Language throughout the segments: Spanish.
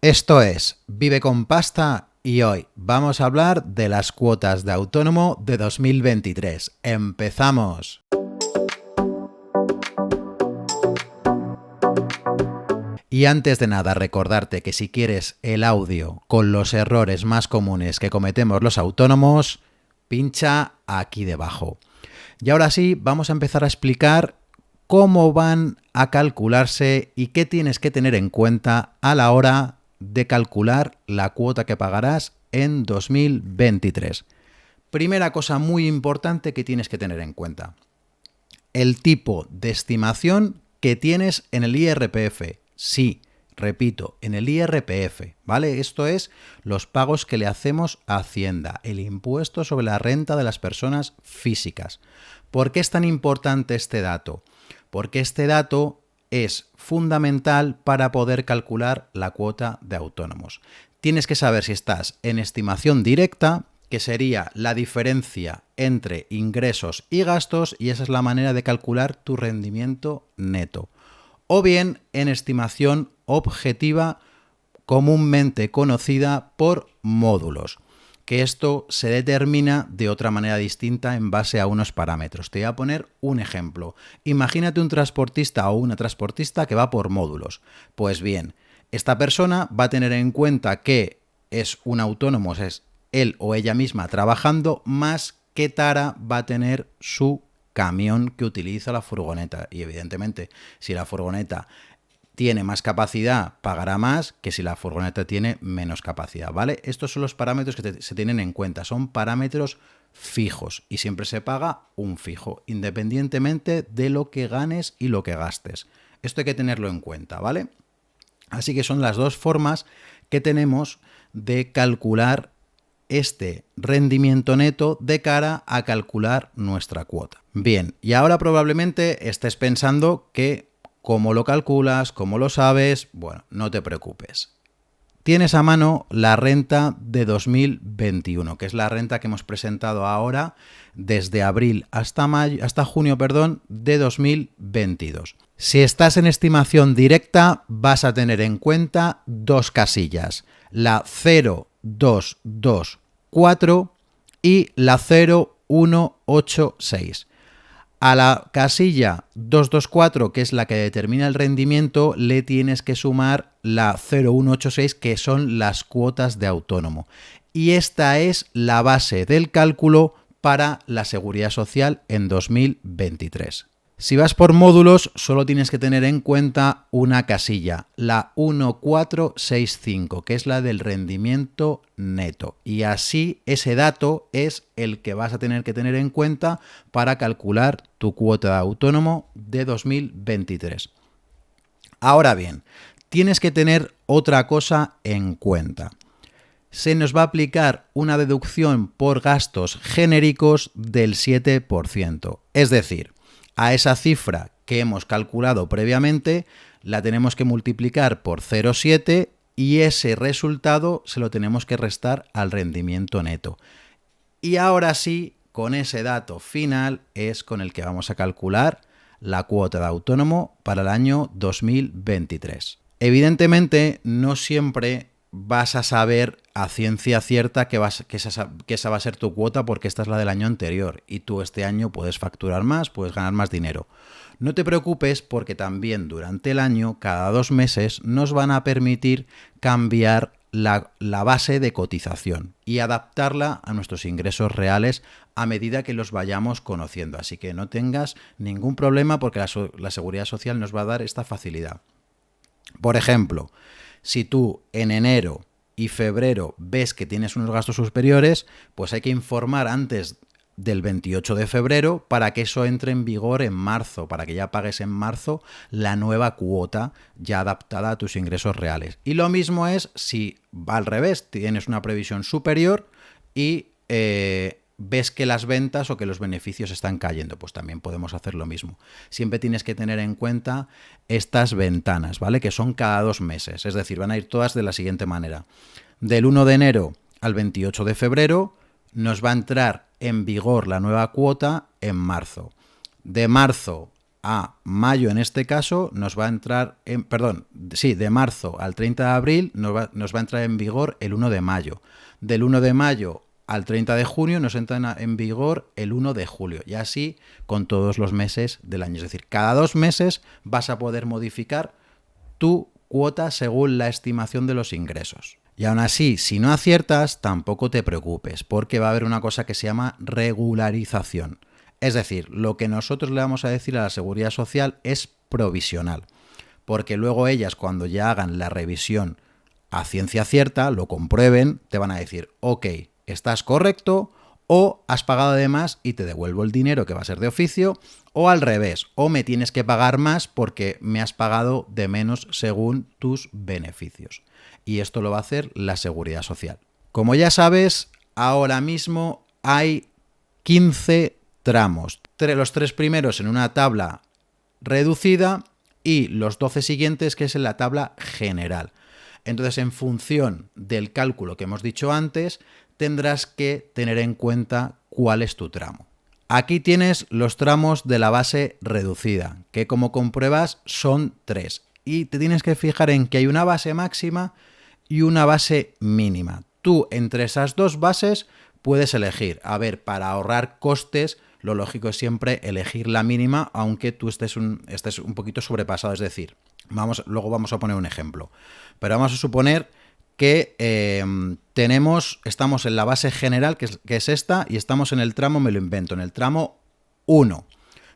Esto es Vive con Pasta y hoy vamos a hablar de las cuotas de autónomo de 2023. ¡Empezamos! Y antes de nada, recordarte que si quieres el audio con los errores más comunes que cometemos los autónomos, pincha aquí debajo. Y ahora sí, vamos a empezar a explicar cómo van a calcularse y qué tienes que tener en cuenta a la hora de calcular la cuota que pagarás en 2023. Primera cosa muy importante que tienes que tener en cuenta: el tipo de estimación que tienes en el IRPF. Sí, repito, en el IRPF, ¿vale? Esto es los pagos que le hacemos a Hacienda, el impuesto sobre la renta de las personas físicas. ¿Por qué es tan importante este dato? Porque este dato es fundamental para poder calcular la cuota de autónomos. Tienes que saber si estás en estimación directa, que sería la diferencia entre ingresos y gastos, y esa es la manera de calcular tu rendimiento neto. O bien en estimación objetiva, comúnmente conocida por módulos, que esto se determina de otra manera distinta en base a unos parámetros. Te voy a poner un ejemplo. Imagínate un transportista o una transportista que va por módulos. Pues bien, esta persona va a tener en cuenta que es un autónomo, es él o ella misma trabajando, más qué tara va a tener su camión que utiliza la furgoneta. Y evidentemente, si la furgoneta tiene más capacidad, pagará más que si la furgoneta tiene menos capacidad, ¿vale? Estos son los parámetros que se tienen en cuenta. Son parámetros fijos y siempre se paga un fijo, independientemente de lo que ganes y lo que gastes. Esto hay que tenerlo en cuenta, ¿vale? Así que son las dos formas que tenemos de calcular este rendimiento neto de cara a calcular nuestra cuota. Bien, y ahora probablemente estés pensando que ¿cómo lo calculas? ¿Cómo lo sabes? Bueno, no te preocupes. Tienes a mano la renta de 2021, que es la renta que hemos presentado ahora desde abril hasta junio de 2022. Si estás en estimación directa, vas a tener en cuenta dos casillas, la 0224 y la 0186. A la casilla 224, que es la que determina el rendimiento, le tienes que sumar la 0186, que son las cuotas de autónomo. Y esta es la base del cálculo para la Seguridad Social en 2023. Si vas por módulos, solo tienes que tener en cuenta una casilla, la 1465, que es la del rendimiento neto. Y así ese dato es el que vas a tener que tener en cuenta para calcular tu cuota de autónomo de 2023. Ahora bien, tienes que tener otra cosa en cuenta. Se nos va a aplicar una deducción por gastos genéricos del 7%. Es decir, a esa cifra que hemos calculado previamente la tenemos que multiplicar por 0,7 y ese resultado se lo tenemos que restar al rendimiento neto. Y ahora sí, con ese dato final es con el que vamos a calcular la cuota de autónomo para el año 2023. Evidentemente, no siempre vas a saber a ciencia cierta que esa va a ser tu cuota, porque esta es la del año anterior y tú este año puedes facturar más, puedes ganar más dinero. No te preocupes, porque también durante el año, cada 2 meses, nos van a permitir cambiar la base de cotización y adaptarla a nuestros ingresos reales a medida que los vayamos conociendo. Así que no tengas ningún problema, porque la Seguridad Social nos va a dar esta facilidad. Por ejemplo, si tú en enero y febrero ves que tienes unos gastos superiores, pues hay que informar antes del 28 de febrero para que eso entre en vigor en marzo, para que ya pagues en marzo la nueva cuota ya adaptada a tus ingresos reales. Y lo mismo es si va al revés, tienes una previsión superior y ves que las ventas o que los beneficios están cayendo, pues también podemos hacer lo mismo. Siempre tienes que tener en cuenta estas ventanas, ¿vale? Que son cada 2 meses, es decir, van a ir todas de la siguiente manera. Del 1 de enero al 28 de febrero nos va a entrar en vigor la nueva cuota en marzo. De marzo a mayo en este caso, nos va a entrar, de marzo al 30 de abril nos va a entrar en vigor el 1 de mayo. Del 1 de mayo al 30 de junio nos entra en vigor el 1 de julio. Y así con todos los meses del año. Es decir, cada 2 meses vas a poder modificar tu cuota según la estimación de los ingresos. Y aún así, si no aciertas, tampoco te preocupes, porque va a haber una cosa que se llama regularización. Es decir, lo que nosotros le vamos a decir a la Seguridad Social es provisional, porque luego ellas, cuando ya hagan la revisión a ciencia cierta, lo comprueben, te van a decir, ok, estás correcto, o has pagado de más y te devuelvo el dinero, que va a ser de oficio, o al revés, o me tienes que pagar más porque me has pagado de menos según tus beneficios. Y esto lo va a hacer la Seguridad Social. Como ya sabes, ahora mismo hay 15 tramos. Los 3 primeros en una tabla reducida y los 12 siguientes que es en la tabla general. Entonces, en función del cálculo que hemos dicho antes, tendrás que tener en cuenta cuál es tu tramo. Aquí tienes los tramos de la base reducida, que como compruebas son 3. Y te tienes que fijar en que hay una base máxima y una base mínima. Tú entre esas dos bases puedes elegir. A ver, para ahorrar costes, lo lógico es siempre elegir la mínima, aunque tú estés un poquito sobrepasado. Es decir, luego vamos a poner un ejemplo. Pero vamos a suponer que estamos en la base general, que es esta, y estamos en el tramo, me lo invento, en el tramo 1.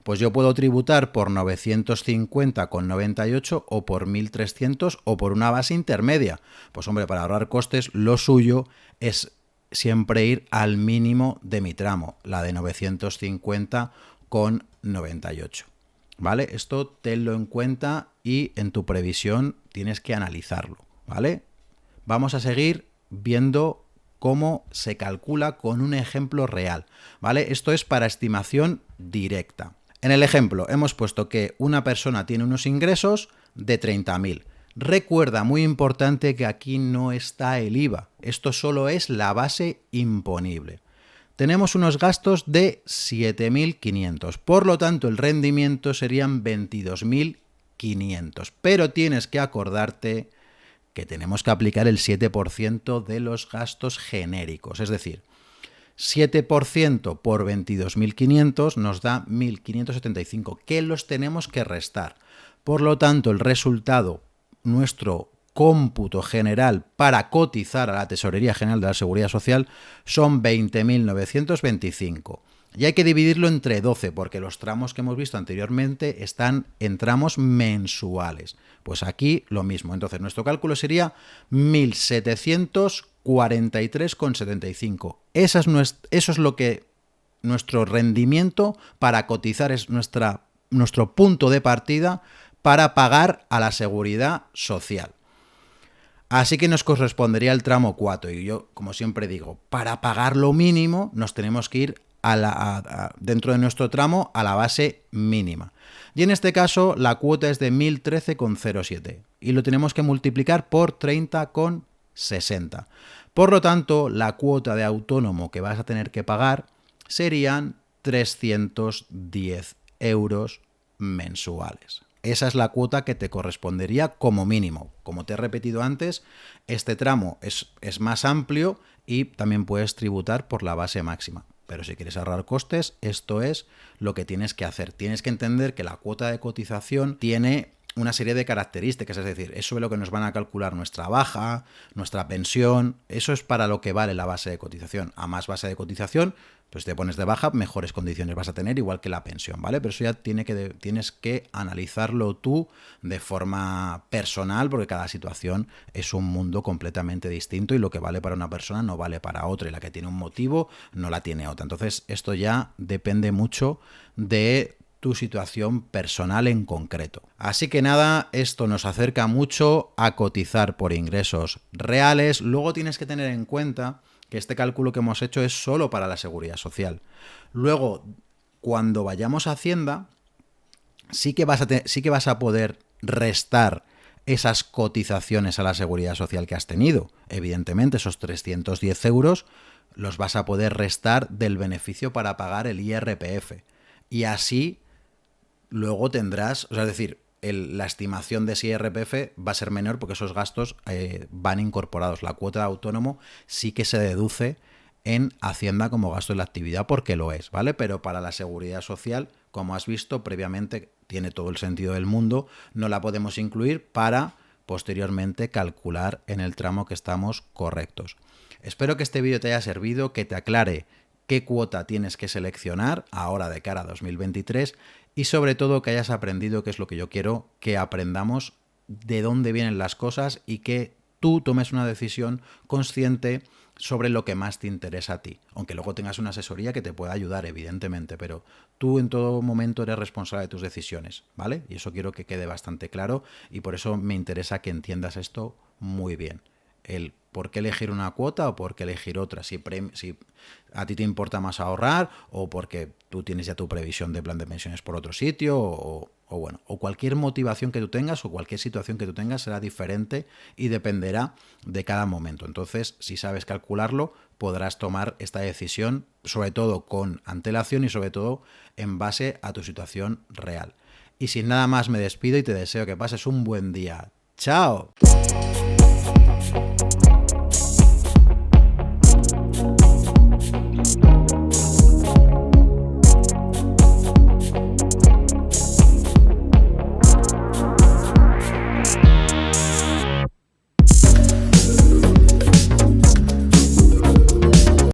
Pues yo puedo tributar por 950,98 o por 1.300 o por una base intermedia. Pues hombre, para ahorrar costes, lo suyo es siempre ir al mínimo de mi tramo, la de 950,98. ¿Vale? Esto tenlo en cuenta y en tu previsión tienes que analizarlo, ¿vale? Vamos a seguir viendo cómo se calcula con un ejemplo real, ¿vale? Esto es para estimación directa. En el ejemplo hemos puesto que una persona tiene unos ingresos de 30.000. Recuerda, muy importante, que aquí no está el IVA. Esto solo es la base imponible. Tenemos unos gastos de 7.500. Por lo tanto, el rendimiento serían 22.500. Pero tienes que acordarte que tenemos que aplicar el 7% de los gastos genéricos. Es decir, 7% por 22.500 nos da 1.575, que los tenemos que restar. Por lo tanto, el resultado, nuestro cómputo general para cotizar a la Tesorería General de la Seguridad Social, son 20.925. Y hay que dividirlo entre 12, porque los tramos que hemos visto anteriormente están en tramos mensuales. Pues aquí lo mismo. Entonces, nuestro cálculo sería 1.743,75. Eso es lo que nuestro rendimiento para cotizar es nuestro punto de partida para pagar a la Seguridad Social. Así que nos correspondería el tramo 4. Y yo, como siempre digo, para pagar lo mínimo nos tenemos que ir dentro de nuestro tramo a la base mínima. Y en este caso la cuota es de 1.013,07 y lo tenemos que multiplicar por 30,60. Por lo tanto, la cuota de autónomo que vas a tener que pagar serían 310 euros mensuales. Esa es la cuota que te correspondería como mínimo. Como te he repetido antes, este tramo es más amplio y también puedes tributar por la base máxima. Pero si quieres ahorrar costes, esto es lo que tienes que hacer. Tienes que entender que la cuota de cotización tiene una serie de características, es decir, es sobre lo que nos van a calcular nuestra baja, nuestra pensión. Eso es para lo que vale la base de cotización. A más base de cotización, pues te pones de baja, mejores condiciones vas a tener, igual que la pensión, ¿vale? Pero eso ya tienes que analizarlo tú de forma personal, porque cada situación es un mundo completamente distinto y lo que vale para una persona no vale para otra, y la que tiene un motivo no la tiene otra. Entonces, esto ya depende mucho de tu situación personal en concreto. Así que nada, esto nos acerca mucho a cotizar por ingresos reales. Luego tienes que tener en cuenta que este cálculo que hemos hecho es solo para la Seguridad Social. Luego, cuando vayamos a Hacienda, sí que vas a poder restar esas cotizaciones a la Seguridad Social que has tenido. Evidentemente, esos 310 euros los vas a poder restar del beneficio para pagar el IRPF. Y así luego tendrás, o sea, es decir, la estimación de ese IRPF va a ser menor porque esos gastos van incorporados. La cuota de autónomo sí que se deduce en Hacienda como gasto de la actividad porque lo es, ¿vale? Pero para la seguridad social, como has visto previamente, tiene todo el sentido del mundo, no la podemos incluir para posteriormente calcular en el tramo que estamos correctos. Espero que este vídeo te haya servido, que te aclare qué cuota tienes que seleccionar ahora de cara a 2023 y sobre todo que hayas aprendido, que es lo que yo quiero, que aprendamos de dónde vienen las cosas y que tú tomes una decisión consciente sobre lo que más te interesa a ti. Aunque luego tengas una asesoría que te pueda ayudar, evidentemente, pero tú en todo momento eres responsable de tus decisiones, ¿vale? Y eso quiero que quede bastante claro y por eso me interesa que entiendas esto muy bien. El por qué elegir una cuota o por qué elegir otra, si a ti te importa más ahorrar o porque tú tienes ya tu previsión de plan de pensiones por otro sitio bueno, o cualquier motivación que tú tengas o cualquier situación que tú tengas será diferente y dependerá de cada momento. Entonces, si sabes calcularlo, podrás tomar esta decisión, sobre todo con antelación y sobre todo en base a tu situación real. Y sin nada más me despido y te deseo que pases un buen día. ¡Chao!